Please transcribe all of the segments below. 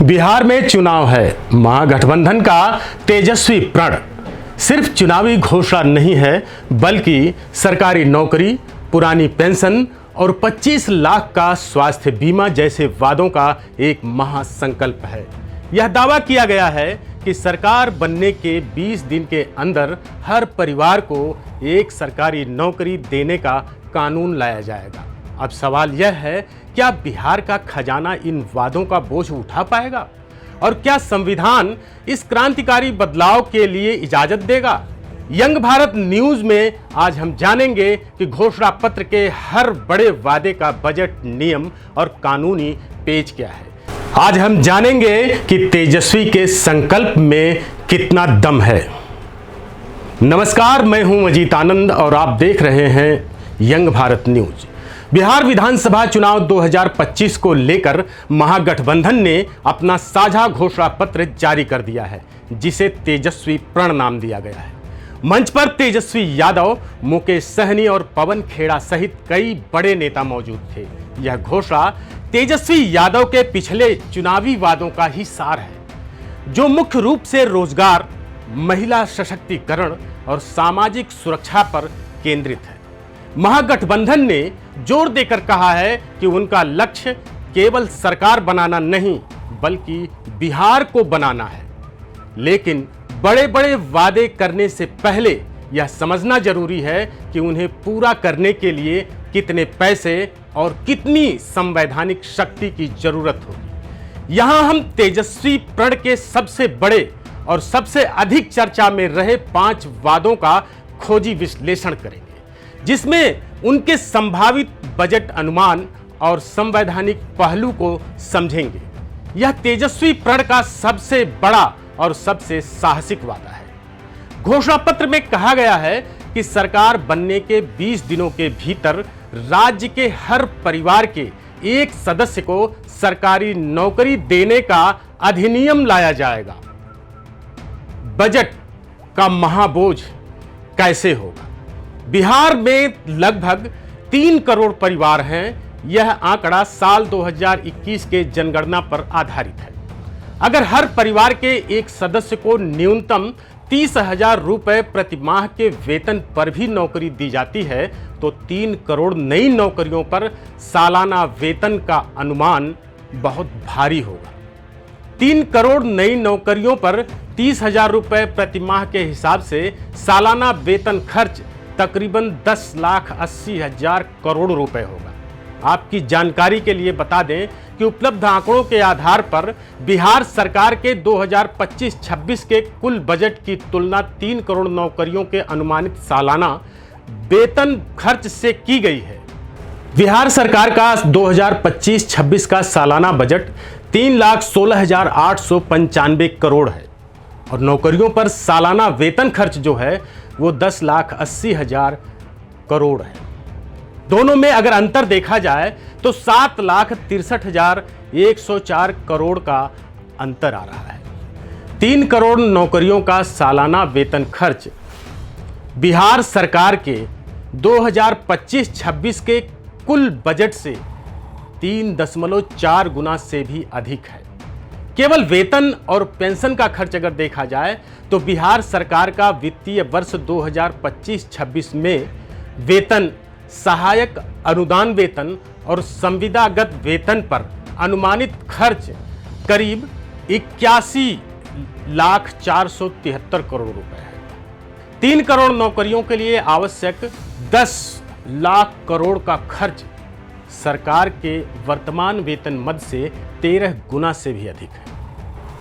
बिहार में चुनाव है। महागठबंधन का तेजस्वी प्रण सिर्फ चुनावी घोषणा नहीं है, बल्कि सरकारी नौकरी, पुरानी पेंशन और 25 लाख का स्वास्थ्य बीमा जैसे वादों का एक महासंकल्प है। यह दावा किया गया है कि सरकार बनने के 20 दिन के अंदर हर परिवार को एक सरकारी नौकरी देने का कानून लाया जाएगा। अब सवाल यह है, क्या बिहार का खजाना इन वादों का बोझ उठा पाएगा और क्या संविधान इस क्रांतिकारी बदलाव के लिए इजाजत देगा? यंग भारत न्यूज में आज हम जानेंगे कि घोषणा पत्र के हर बड़े वादे का बजट, नियम और कानूनी पेच क्या है। आज हम जानेंगे कि तेजस्वी के संकल्प में कितना दम है। नमस्कार, मैं हूं अजीत आनंद और आप देख रहे हैं यंग भारत न्यूज। बिहार विधानसभा चुनाव 2025 को लेकर महागठबंधन ने अपना साझा घोषणा पत्र जारी कर दिया है, जिसे तेजस्वी प्रण नाम दिया गया है। मंच पर तेजस्वी यादव, मुकेश सहनी और पवन खेड़ा सहित कई बड़े नेता मौजूद थे। यह घोषणा तेजस्वी यादव के पिछले चुनावी वादों का ही सार है, जो मुख्य रूप से रोजगार, महिला सशक्तिकरण और सामाजिक सुरक्षा पर केंद्रित है। महागठबंधन ने जोर देकर कहा है कि उनका लक्ष्य केवल सरकार बनाना नहीं, बल्कि बिहार को बनाना है। लेकिन बड़े बड़े वादे करने से पहले यह समझना जरूरी है कि उन्हें पूरा करने के लिए कितने पैसे और कितनी संवैधानिक शक्ति की जरूरत होगी। यहां हम तेजस्वी प्रण के सबसे बड़े और सबसे अधिक चर्चा में रहे 5 वादों का खोजी विश्लेषण करेंगे, जिसमें उनके संभावित बजट अनुमान और संवैधानिक पहलू को समझेंगे। यह तेजस्वी प्रण का सबसे बड़ा और सबसे साहसिक वादा है। घोषणा पत्र में कहा गया है कि सरकार बनने के 20 दिनों के भीतर राज्य के हर परिवार के एक सदस्य को सरकारी नौकरी देने का अधिनियम लाया जाएगा। बजट का महाबोझ कैसे होगा? बिहार में लगभग 3 करोड़ परिवार हैं। यह आंकड़ा साल 2021 के जनगणना पर आधारित है। अगर हर परिवार के एक सदस्य को न्यूनतम 30,000 रुपए प्रति माह के वेतन पर भी नौकरी दी जाती है, तो 3 करोड़ नई नौकरियों पर सालाना वेतन का अनुमान बहुत भारी होगा। 3 करोड़ नई नौकरियों पर 30,000 रुपए प्रति माह के हिसाब से सालाना वेतन खर्च तकरीबन 10,80,000 करोड़ रुपए होगा। आपकी जानकारी के लिए बता दें कि उपलब्ध आंकड़ों के आधार पर बिहार सरकार के 2025-26 के कुल बजट की तुलना 3 करोड़ नौकरियों के अनुमानित सालाना वेतन खर्च से की गई है। बिहार सरकार का 2025-26 का सालाना बजट 3,16,895 करोड़ है और नौकरियों पर सालाना वेतन खर्च जो है वो 10,80,000 करोड़ है। दोनों में अगर अंतर देखा जाए तो 7,63,104 करोड़ का अंतर आ रहा है। 3 करोड़ नौकरियों का सालाना वेतन खर्च बिहार सरकार के 2025-26 के कुल बजट से 3.4 गुना से भी अधिक है। केवल वेतन और पेंशन का खर्च अगर देखा जाए तो बिहार सरकार का वित्तीय वर्ष 2025-26 में वेतन, सहायक अनुदान वेतन और संविदागत वेतन पर अनुमानित खर्च करीब 81,473 करोड़ रुपए है। 3 करोड़ नौकरियों के लिए आवश्यक 10 लाख करोड़ का खर्च सरकार के वर्तमान वेतन मद से 13 गुना से भी अधिक है।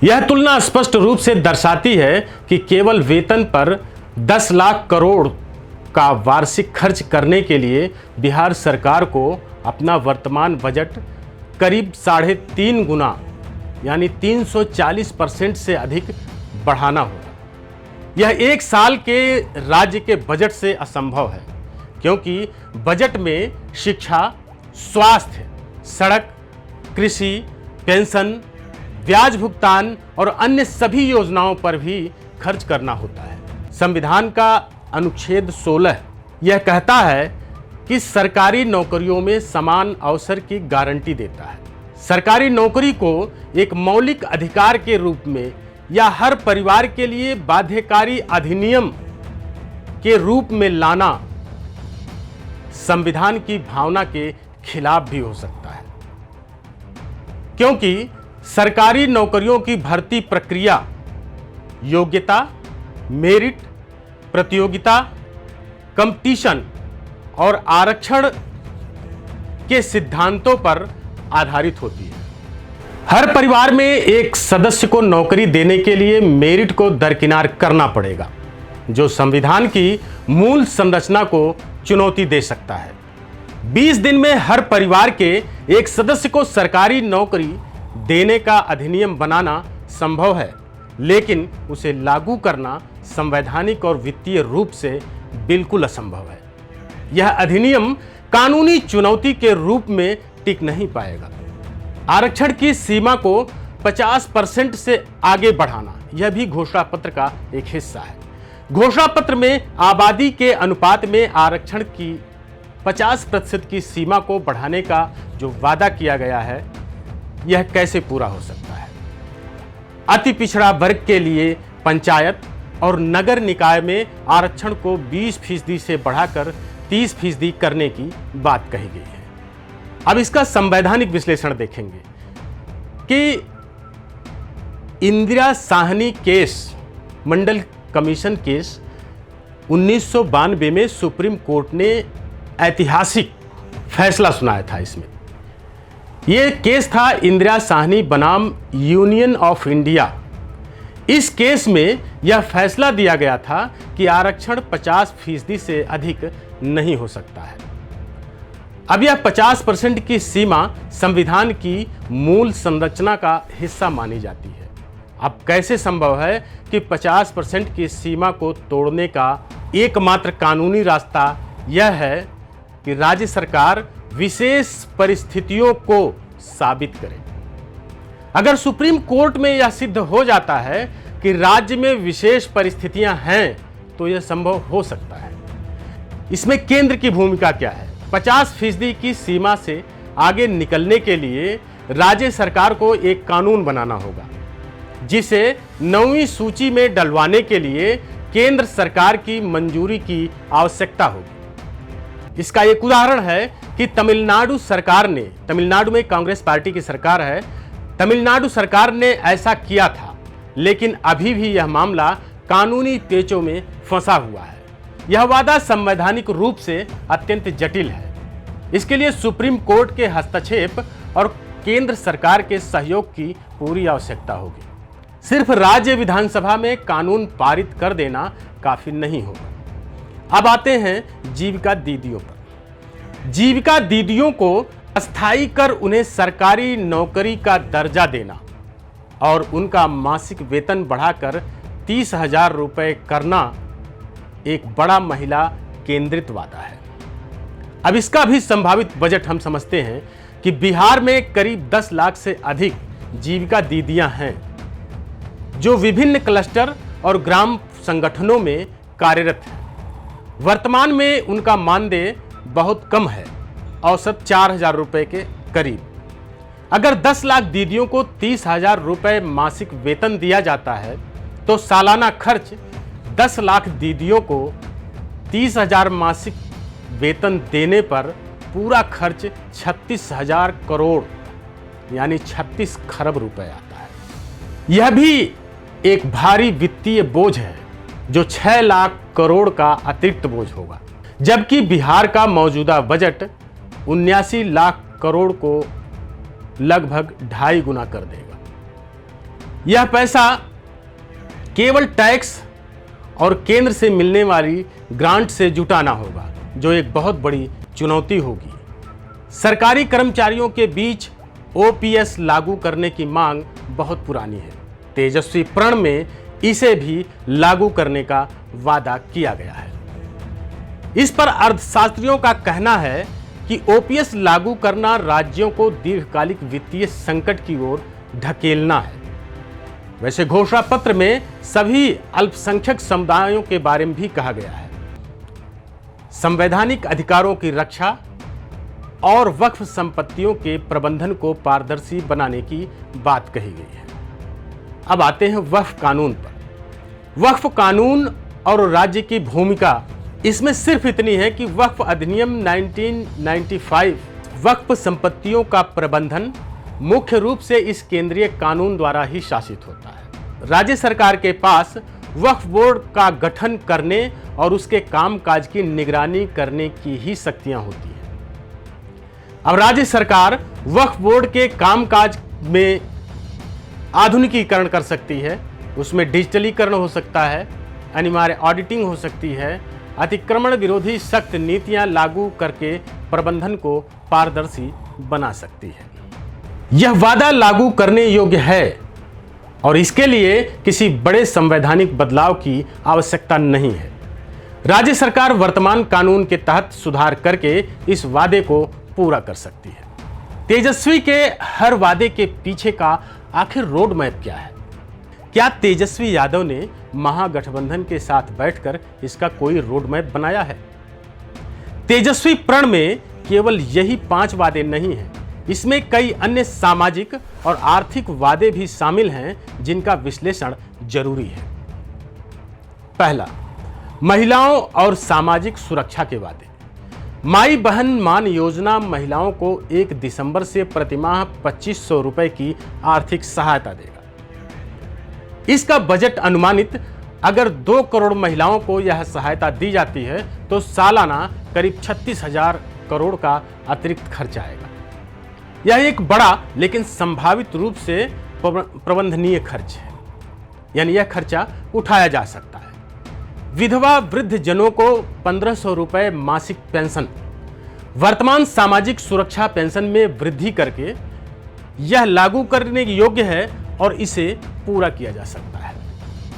यह तुलना स्पष्ट रूप से दर्शाती है कि केवल वेतन पर 10 लाख करोड़ का वार्षिक खर्च करने के लिए बिहार सरकार को अपना वर्तमान बजट करीब 3.5 गुना यानी 340% से अधिक बढ़ाना होगा। यह एक साल के राज्य के बजट से असंभव है, क्योंकि बजट में शिक्षा, स्वास्थ्य, सड़क, कृषि, पेंशन, ब्याज भुगतान और अन्य सभी योजनाओं पर भी खर्च करना होता है। संविधान का अनुच्छेद 16 यह कहता है कि सरकारी नौकरियों में समान अवसर की गारंटी देता है। सरकारी नौकरी को एक मौलिक अधिकार के रूप में या हर परिवार के लिए बाध्यकारी अधिनियम के रूप में लाना संविधान की भावना के खिलाफ भी हो सकता है, क्योंकि सरकारी नौकरियों की भर्ती प्रक्रिया योग्यता, मेरिट, प्रतियोगिता, कंपटीशन और आरक्षण के सिद्धांतों पर आधारित होती है। हर परिवार में एक सदस्य को नौकरी देने के लिए मेरिट को दरकिनार करना पड़ेगा, जो संविधान की मूल संरचना को चुनौती दे सकता है। 20 दिन में हर परिवार के एक सदस्य को सरकारी नौकरी देने का अधिनियम बनाना संभव है, लेकिन उसे लागू करना संवैधानिक और वित्तीय रूप से बिल्कुल असंभव है। यह अधिनियम कानूनी चुनौती के रूप में टिक नहीं पाएगा। आरक्षण की सीमा को 50% से आगे बढ़ाना यह भी घोषणा पत्र का एक हिस्सा है। घोषणा पत्र में आबादी के अनुपात में आरक्षण की 50% की सीमा को बढ़ाने का जो वादा किया गया है, यह कैसे पूरा हो सकता है? अति पिछड़ा वर्ग के लिए पंचायत और नगर निकाय में आरक्षण को 20% से बढ़ाकर 30% करने की बात कही गई है। अब इसका संवैधानिक विश्लेषण देखेंगे कि इंदिरा साहनी केस, मंडल कमीशन केस 1992 में सुप्रीम कोर्ट ने ऐतिहासिक फैसला सुनाया था। इसमें यह केस था इंदिरा साहनी बनाम यूनियन ऑफ इंडिया। इस केस में यह फैसला दिया गया था कि आरक्षण 50% से अधिक नहीं हो सकता है। अब यह 50% की सीमा संविधान की मूल संरचना का हिस्सा मानी जाती है। अब कैसे संभव है कि 50% की सीमा को तोड़ने का एकमात्र कानूनी रास्ता यह है कि राज्य सरकार विशेष परिस्थितियों को साबित करे। अगर सुप्रीम कोर्ट में यह सिद्ध हो जाता है कि राज्य में विशेष परिस्थितियां हैं, तो यह संभव हो सकता है। इसमें केंद्र की भूमिका क्या है? 50% की सीमा से आगे निकलने के लिए राज्य सरकार को एक कानून बनाना होगा, जिसे 9वीं सूची में डलवाने के लिए केंद्र सरकार की मंजूरी की आवश्यकता होगी। इसका एक उदाहरण है कि तमिलनाडु सरकार ने, तमिलनाडु में कांग्रेस पार्टी की सरकार है, तमिलनाडु सरकार ने ऐसा किया था, लेकिन अभी भी यह मामला कानूनी पेचों में फंसा हुआ है। यह वादा संवैधानिक रूप से अत्यंत जटिल है। इसके लिए सुप्रीम कोर्ट के हस्तक्षेप और केंद्र सरकार के सहयोग की पूरी आवश्यकता होगी। सिर्फ राज्य विधानसभा में कानून पारित कर देना काफी नहीं होगा। अब आते हैं जीविका दीदियों पर। जीविका दीदियों को अस्थायी कर उन्हें सरकारी नौकरी का दर्जा देना और उनका मासिक वेतन बढ़ाकर 30,000 रुपये करना एक बड़ा महिला केंद्रित वादा है। अब इसका भी संभावित बजट हम समझते हैं कि बिहार में करीब 10 लाख से अधिक जीविका दीदियां हैं, जो विभिन्न क्लस्टर और ग्राम संगठनों में कार्यरत हैं। वर्तमान में उनका मानदेय बहुत कम है, औसत 4,000 रुपये के करीब। अगर 10 लाख दीदियों को 30,000 रुपये मासिक वेतन दिया जाता है, तो सालाना खर्च 10 लाख दीदियों को 30,000 मासिक वेतन देने पर पूरा खर्च 36,000 करोड़ यानी 36 खरब रुपए आता है। यह भी एक भारी वित्तीय बोझ है, जो 6 लाख करोड़ का अतिरिक्त बोझ होगा, जबकि बिहार का मौजूदा बजट 79 लाख करोड़ को लगभग 2.5 गुना कर देगा। यह पैसा केवल टैक्स और केंद्र से मिलने वाली ग्रांट से जुटाना होगा, जो एक बहुत बड़ी चुनौती होगी। सरकारी कर्मचारियों के बीच ओपीएस लागू करने की मांग बहुत पुरानी है। तेजस्वी प्रण में इसे भी लागू करने का वादा किया गया है। इस पर अर्थशास्त्रियों का कहना है कि ओपीएस लागू करना राज्यों को दीर्घकालिक वित्तीय संकट की ओर ढकेलना है। वैसे घोषणा पत्र में सभी अल्पसंख्यक समुदायों के बारे में भी कहा गया है। संवैधानिक अधिकारों की रक्षा, और वक्फ संपत्तियों के प्रबंधन को पारदर्शी बनाने की बात कही गई है। अब आते हैं वक्फ कानून पर। वक्फ कानून और राज्य की भूमिका इसमें सिर्फ इतनी है कि वक्फ अधिनियम 1995 वक्फ संपत्तियों का प्रबंधन मुख्य रूप से इस केंद्रीय कानून द्वारा ही शासित होता है। राज्य सरकार के पास वक्फ बोर्ड का गठन करने और उसके कामकाज की निगरानी करने की ही शक्तियां होती हैं। अब राज्य सरकार वक्फ बोर्ड के कामकाज में आधुनिकीकरण कर सकती है, उसमें डिजिटलीकरण हो सकता है, अनिवार्य ऑडिटिंग हो सकती है, अतिक्रमण विरोधी सख्त नीतियां लागू करके प्रबंधन को पारदर्शी बना सकती है। यह वादा लागू करने योग्य है और इसके लिए किसी बड़े संवैधानिक बदलाव की आवश्यकता नहीं है। राज्य सरकार वर्तमान कानून के तहत सुधार करके इस वादे को पूरा कर सकती है। तेजस्वी के हर वादे के पीछे का आखिर रोड मैप क्या है? क्या तेजस्वी यादव ने महागठबंधन के साथ बैठकर इसका कोई रोड मैप बनाया है? तेजस्वी प्रण में केवल यही 5 वादे नहीं हैं, इसमें कई अन्य सामाजिक और आर्थिक वादे भी शामिल हैं जिनका विश्लेषण जरूरी है। पहला, महिलाओं और सामाजिक सुरक्षा के वादे। माई बहन मान योजना महिलाओं को 1 दिसंबर से प्रतिमाह 2500 रुपए की आर्थिक सहायता देगा। इसका बजट अनुमानित अगर 2 करोड़ महिलाओं को यह सहायता दी जाती है तो सालाना करीब 36,000 करोड़ का अतिरिक्त खर्च आएगा। यह एक बड़ा लेकिन संभावित रूप से प्रबंधनीय खर्च है, यानी यह खर्चा उठाया जा सकता है। विधवा वृद्ध जनों को 1500 रुपए मासिक पेंशन, वर्तमान सामाजिक सुरक्षा पेंशन में वृद्धि करके यह लागू करने योग्य है और इसे पूरा किया जा सकता है।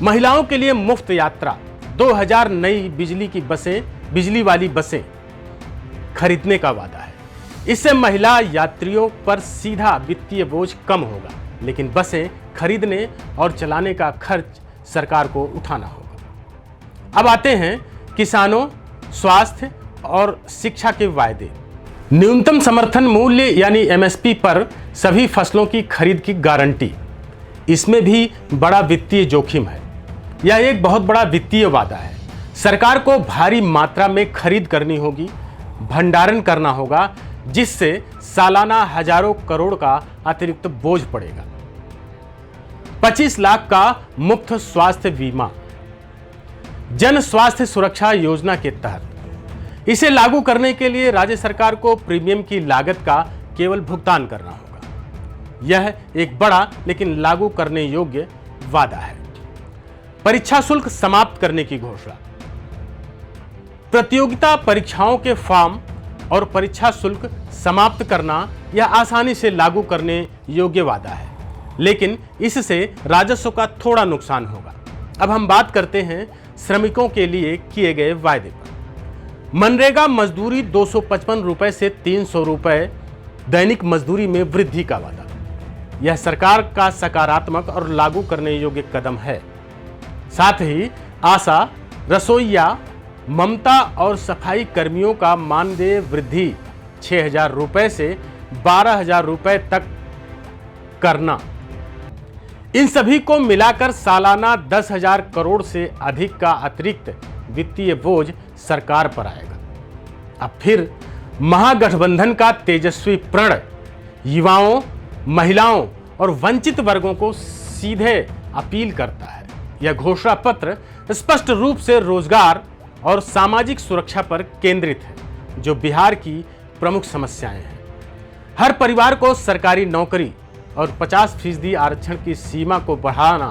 महिलाओं के लिए मुफ्त यात्रा, 2000 नई बिजली वाली बसें खरीदने का वादा है। इससे महिला यात्रियों पर सीधा वित्तीय बोझ कम होगा, लेकिन बसें खरीदने और चलाने का खर्च सरकार को उठाना होगा। अब आते हैं किसानों, स्वास्थ्य और शिक्षा के वायदे। न्यूनतम समर्थन मूल्य यानी एमएसपी पर सभी फसलों की खरीद की गारंटी, इसमें भी बड़ा वित्तीय जोखिम है। यह एक बहुत बड़ा वित्तीय वादा है। सरकार को भारी मात्रा में खरीद करनी होगी, भंडारण करना होगा, जिससे सालाना हजारों करोड़ का अतिरिक्त बोझ पड़ेगा। 25 लाख का मुफ्त स्वास्थ्य बीमा जन स्वास्थ्य सुरक्षा योजना के तहत। इसे लागू करने के लिए राज्य सरकार को प्रीमियम की लागत का केवल भुगतान करना होगा। यह एक बड़ा लेकिन लागू करने योग्य वादा है। परीक्षा शुल्क समाप्त करने की घोषणा। प्रतियोगिता परीक्षाओं के फॉर्म और परीक्षा शुल्क समाप्त करना यह आसानी से लागू करने योग्य वादा है, लेकिन इससे राजस्व का थोड़ा नुकसान होगा। अब हम बात करते हैं श्रमिकों के लिए किए गए वायदे पर। मनरेगा मजदूरी 255 रुपए से 300 रुपए दैनिक मजदूरी में वृद्धि का वादा। यह सरकार का सकारात्मक और लागू करने योग्य कदम है। साथ ही आशा, रसोइया, ममता और सफाई कर्मियों का मानदेय वृद्धि 6,000 रुपए से 12,000 रुपए तक करना, इन सभी को मिलाकर सालाना 10,000 करोड़ से अधिक का अतिरिक्त वित्तीय बोझ सरकार पर आएगा। अब फिर महागठबंधन का तेजस्वी प्रण युवाओं, महिलाओं और वंचित वर्गों को सीधे अपील करता है। यह घोषणा पत्र स्पष्ट रूप से रोजगार और सामाजिक सुरक्षा पर केंद्रित है, जो बिहार की प्रमुख समस्याएं हैं। हर परिवार को सरकारी नौकरी और 50% आरक्षण की सीमा को बढ़ाना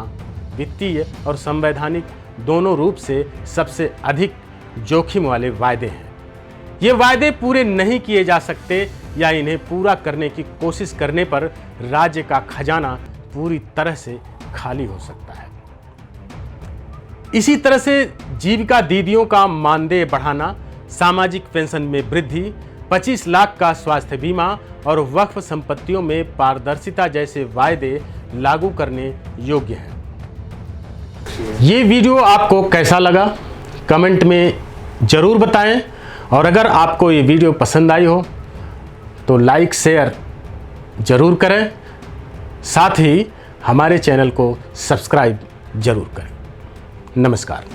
वित्तीय और संवैधानिक दोनों रूप से सबसे अधिक जोखिम वाले वायदे हैं। ये वायदे पूरे नहीं किए जा सकते या इन्हें पूरा करने की कोशिश करने पर राज्य का खजाना पूरी तरह से खाली हो सकता है। इसी तरह से जीविका दीदियों का मानदेय बढ़ाना, सामाजिक पेंशन में वृद्धि, 25 लाख का स्वास्थ्य बीमा और वक्फ संपत्तियों में पारदर्शिता जैसे वायदे लागू करने योग्य हैं। ये वीडियो आपको कैसा लगा कमेंट में ज़रूर बताएं, और अगर आपको ये वीडियो पसंद आई हो तो लाइक शेयर ज़रूर करें, साथ ही हमारे चैनल को सब्सक्राइब ज़रूर करें। नमस्कार।